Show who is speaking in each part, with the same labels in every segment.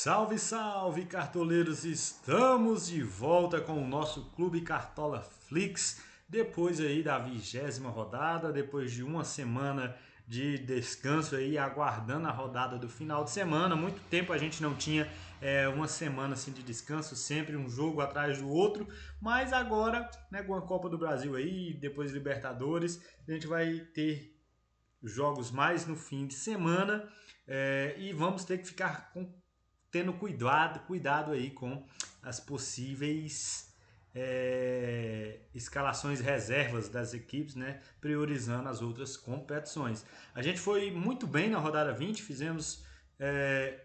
Speaker 1: Salve, salve, cartoleiros! Estamos de volta com o nosso Clube Cartola Flix, depois aí da 20ª rodada, depois de uma semana de descanso aí, aguardando a rodada do final de semana. Muito tempo a gente não tinha uma semana assim de descanso, sempre um jogo atrás do outro, mas agora, né, com a Copa do Brasil aí, depois Libertadores, a gente vai ter jogos mais no fim de semana e vamos ter que ficar tendo cuidado aí com as possíveis escalações reservas das equipes, né, priorizando as outras competições. A gente foi muito bem na rodada 20, fizemos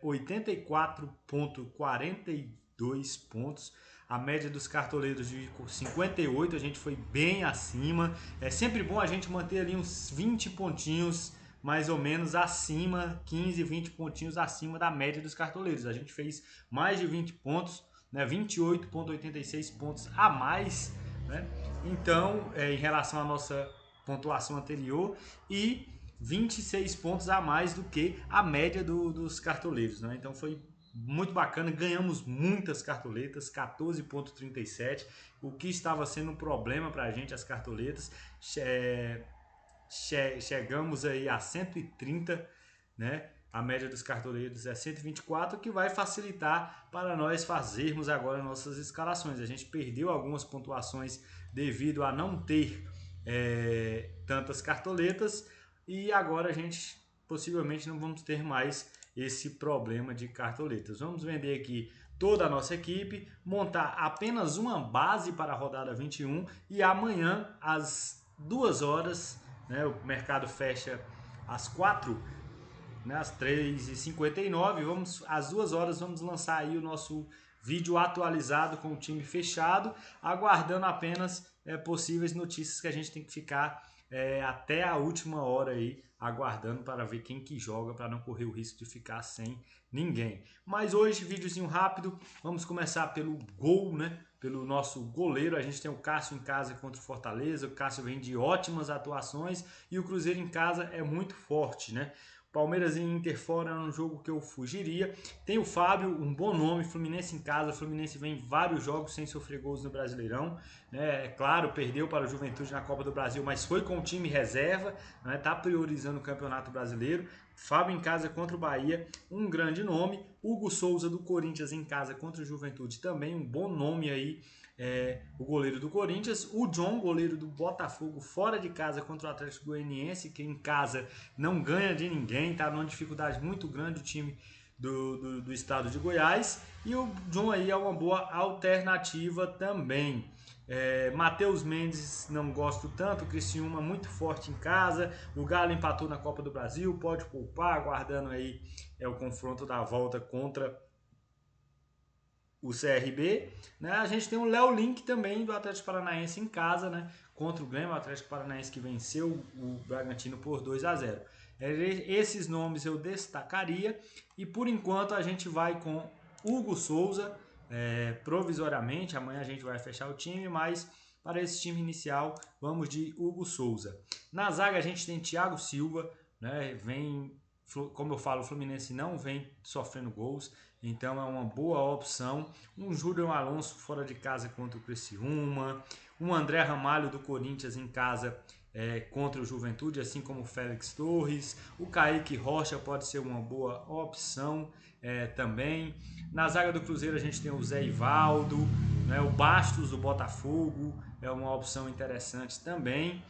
Speaker 1: 84,42 pontos. A média dos cartoleiros de 58, a gente foi bem acima. É sempre bom a gente manter ali uns 20 pontinhos mais ou menos acima, 15, 20 pontinhos acima da média dos cartoleiros. A gente fez mais de 20 pontos, né, 28,86 pontos a mais, né? Então, em relação à nossa pontuação anterior e 26 pontos a mais do que a média dos cartoleiros, né? Então foi muito bacana, ganhamos muitas cartoletas, 14,37, o que estava sendo um problema para a gente, as cartoletas. Chegamos aí a 130, né? A média dos cartoleiros é 124, que vai facilitar para nós fazermos agora nossas escalações. A gente perdeu algumas pontuações devido a não ter tantas cartoletas e agora a gente possivelmente não vamos ter mais esse problema de cartoletas. Vamos vender aqui toda a nossa equipe, montar apenas uma base para a rodada 21 e amanhã às 2 horas, né, o mercado fecha às 4, né, às 3h59, às 2 horas vamos lançar aí o nosso vídeo atualizado com o time fechado, aguardando apenas possíveis notícias que a gente tem que ficar até a última hora aí, aguardando para ver quem que joga, para não correr o risco de ficar sem ninguém. Mas hoje, videozinho rápido, vamos começar pelo gol, né? Pelo nosso goleiro. A gente tem o Cássio em casa contra o Fortaleza. O Cássio vem de ótimas atuações e o Cruzeiro em casa é muito forte, né? Palmeiras e Inter fora é um jogo que eu fugiria. Tem o Fábio, um bom nome, Fluminense em casa. O Fluminense vem vários jogos sem sofrer gols no Brasileirão, né? É claro, perdeu para o Juventude na Copa do Brasil, mas foi com o time reserva, né? Tá priorizando o Campeonato Brasileiro. Fábio em casa contra o Bahia, um grande nome. Hugo Souza do Corinthians em casa contra o Juventude, também um bom nome aí, o goleiro do Corinthians. O John, goleiro do Botafogo, fora de casa contra o Atlético Goianiense, que em casa não ganha de ninguém, tá numa dificuldade muito grande o time do estado de Goiás. E o John aí é uma boa alternativa também. Matheus Mendes não gosto tanto, o Criciúma muito forte em casa, o Galo empatou na Copa do Brasil, pode poupar, aguardando aí o confronto da volta contra o CRB, né? A gente tem o Léo Link também do Atlético Paranaense em casa, né? Contra o Grêmio, o Atlético Paranaense que venceu o Bragantino por 2-0. Esses nomes eu destacaria e por enquanto a gente vai com Hugo Souza, provisoriamente. Amanhã a gente vai fechar o time, mas para esse time inicial vamos de Hugo Souza. Na zaga a gente tem Thiago Silva, né? Como eu falo, o Fluminense não vem sofrendo gols, então é uma boa opção. Um Júlio Alonso fora de casa contra o Criciúma, um André Ramalho do Corinthians em casa contra o Juventude, assim como o Félix Torres. O Kaique Rocha pode ser uma boa opção também. Na zaga do Cruzeiro a gente tem o Zé Ivaldo, né? O Bastos do Botafogo é uma opção interessante também.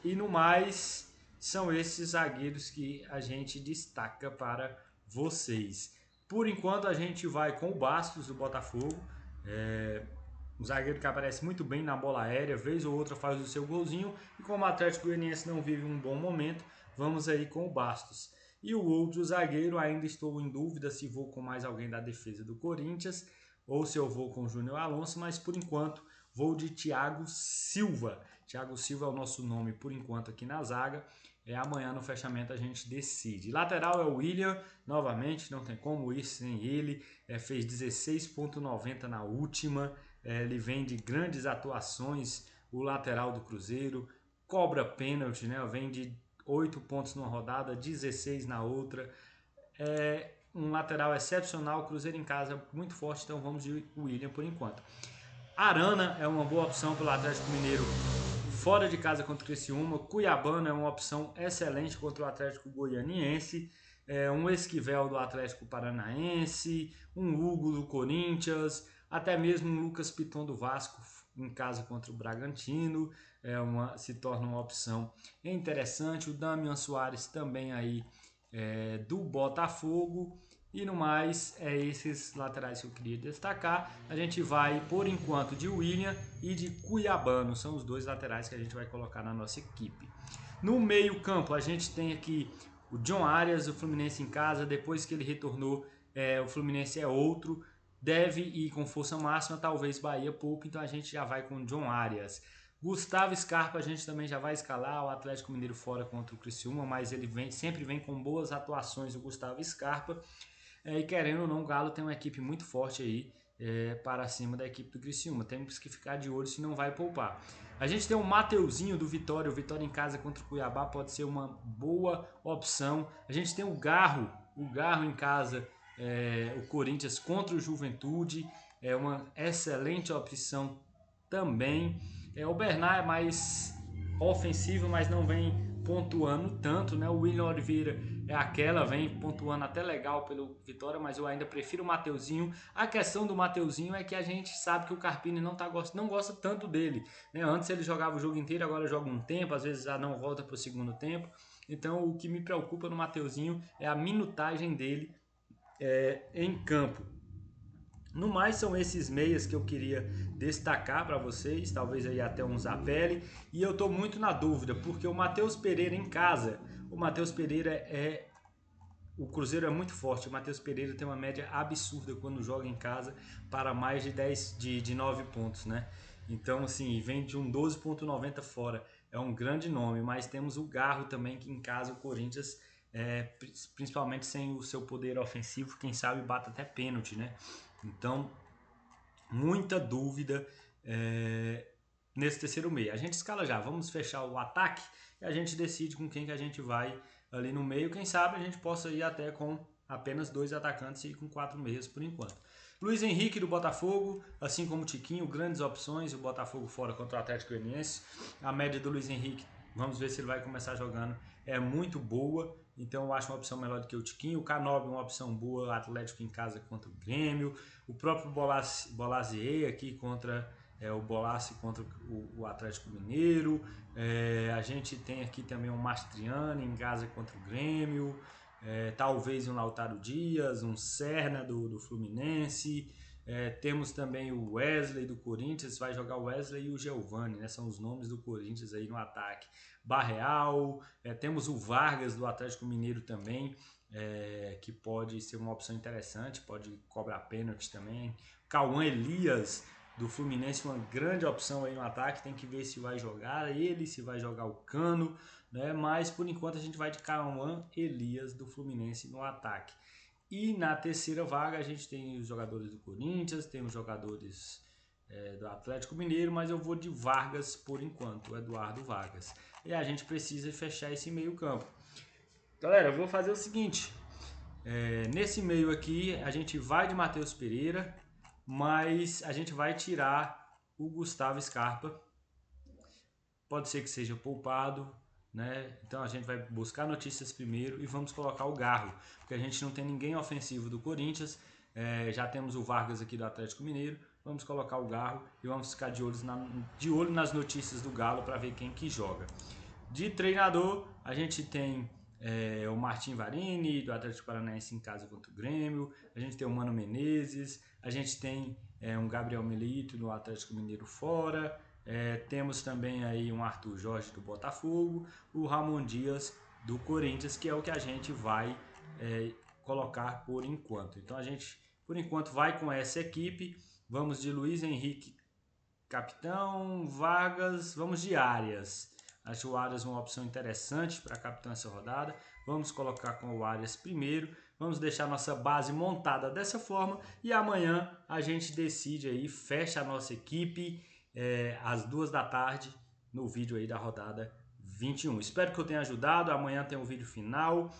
Speaker 1: E no mais, são esses zagueiros que a gente destaca para vocês. Por enquanto a gente vai com o Bastos do Botafogo, um zagueiro que aparece muito bem na bola aérea, vez ou outra faz o seu golzinho, e como o Atlético Goianiense não vive um bom momento, vamos aí com o Bastos. E o outro zagueiro, ainda estou em dúvida se vou com mais alguém da defesa do Corinthians ou se eu vou com o Júnior Alonso, mas por enquanto vou de Thiago Silva. Thiago Silva é o nosso nome por enquanto aqui na zaga. Amanhã no fechamento a gente decide. Lateral é o William, novamente, não tem como ir sem ele. Fez 16,90 na última. Ele vem de grandes atuações, o lateral do Cruzeiro. Cobra pênalti, né? Vem de 8 pontos numa rodada, 16 na outra. um lateral excepcional, Cruzeiro em casa muito forte, então vamos de William por enquanto. Arana é uma boa opção pelo Atlético Mineiro fora de casa contra o Criciúma. Cuiabano é uma opção excelente contra o Atlético Goianiense. Um Esquivel do Atlético Paranaense, um Hugo do Corinthians, até mesmo um Lucas Piton do Vasco em casa contra o Bragantino. Se torna uma opção interessante. O Damian Soares também aí do Botafogo. E no mais, esses laterais que eu queria destacar. A gente vai, por enquanto, de William e de Cuiabano. São os dois laterais que a gente vai colocar na nossa equipe. No meio campo, a gente tem aqui o John Arias, o Fluminense em casa. Depois que ele retornou, o Fluminense é outro. Deve ir com força máxima, talvez Bahia pouco. Então a gente já vai com o John Arias. Gustavo Scarpa a gente também já vai escalar, o Atlético Mineiro fora contra o Criciúma, mas ele sempre vem com boas atuações, o Gustavo Scarpa. E querendo ou não, o Galo tem uma equipe muito forte aí para cima da equipe do Criciúma. Temos que ficar de olho se não vai poupar. A gente tem o Mateuzinho do Vitória. O Vitória em casa contra o Cuiabá pode ser uma boa opção. A gente tem o Garro em casa, o Corinthians contra o Juventude. É uma excelente opção também. O Bernard é mais ofensivo, mas não vem pontuando tanto, né? O William Oliveira vem pontuando até legal pelo Vitória, mas eu ainda prefiro o Mateuzinho. A questão do Mateuzinho é que a gente sabe que o Carpini não gosta tanto dele, né? Antes ele jogava o jogo inteiro, agora joga um tempo, às vezes já não volta para o segundo tempo. Então o que me preocupa no Mateuzinho é a minutagem dele em campo. No mais, são esses meias que eu queria destacar para vocês, talvez aí até um Zapelli. E eu estou muito na dúvida, porque o Matheus Pereira em casa, o Cruzeiro é muito forte. O Matheus Pereira tem uma média absurda quando joga em casa para mais de 9 pontos, né? Então, assim, vem de um 12,90 fora. É um grande nome, mas temos o Garro também, que em casa o Corinthians, principalmente sem o seu poder ofensivo, quem sabe bata até pênalti, né? Então, muita dúvida nesse terceiro meio. A gente escala já, vamos fechar o ataque e a gente decide com quem que a gente vai ali no meio. Quem sabe a gente possa ir até com apenas 2 atacantes e ir com 4 meias por enquanto. Luiz Henrique do Botafogo, assim como o Tiquinho, grandes opções. O Botafogo fora contra o Atlético Goianiense. A média do Luiz Henrique, vamos ver se ele vai começar jogando, é muito boa. Então eu acho uma opção melhor do que o Tiquinho. O Canobi é uma opção boa, o Atlético em casa contra o Grêmio. O próprio Bolazier aqui contra o Bolassi contra o Atlético Mineiro. A gente tem aqui também o Mastriani em casa contra o Grêmio. Talvez um Lautaro Dias, um Serna do Fluminense. Temos também o Wesley do Corinthians, vai jogar o Wesley e o Giovani, né? São os nomes do Corinthians aí no ataque. Barreal, temos o Vargas do Atlético Mineiro também, que pode ser uma opção interessante, pode cobrar pênalti também. Cauã Elias do Fluminense, uma grande opção aí no ataque, tem que ver se vai jogar ele, se vai jogar o Cano, né? Mas por enquanto a gente vai de Cauã Elias do Fluminense no ataque. E na terceira vaga a gente tem os jogadores do Corinthians, tem os jogadores do Atlético Mineiro, mas eu vou de Vargas por enquanto, o Eduardo Vargas. E a gente precisa fechar esse meio campo. Galera, eu vou fazer o seguinte, nesse meio aqui a gente vai de Matheus Pereira, mas a gente vai tirar o Gustavo Scarpa. Pode ser que seja poupado, né? Então a gente vai buscar notícias primeiro e vamos colocar o Garro, porque a gente não tem ninguém ofensivo do Corinthians, já temos o Vargas aqui do Atlético Mineiro, vamos colocar o Garro e vamos ficar de olho nas notícias do Galo para ver quem que joga. De treinador, a gente tem o Martim Varini do Atlético Paranaense em casa contra o Grêmio, a gente tem o Mano Menezes, a gente tem um Gabriel Milito do Atlético Mineiro fora. Temos também aí um Arthur Jorge do Botafogo, o Ramon Dias do Corinthians, que é o que a gente vai colocar por enquanto. Então a gente, por enquanto, vai com essa equipe. Vamos de Luiz Henrique, capitão, Vargas, vamos de Arias. Acho o Arias uma opção interessante para capitão essa rodada. Vamos colocar com o Arias primeiro. Vamos deixar nossa base montada dessa forma. E amanhã a gente decide aí, fecha a nossa equipe às 2 da tarde no vídeo aí da rodada 21. Espero que eu tenha ajudado. Amanhã tem um vídeo final.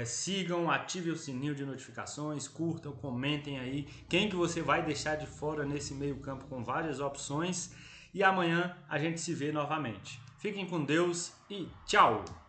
Speaker 1: Sigam, ativem o sininho de notificações, curtam, comentem aí quem que você vai deixar de fora nesse meio campo com várias opções. E amanhã a gente se vê novamente. Fiquem com Deus e tchau!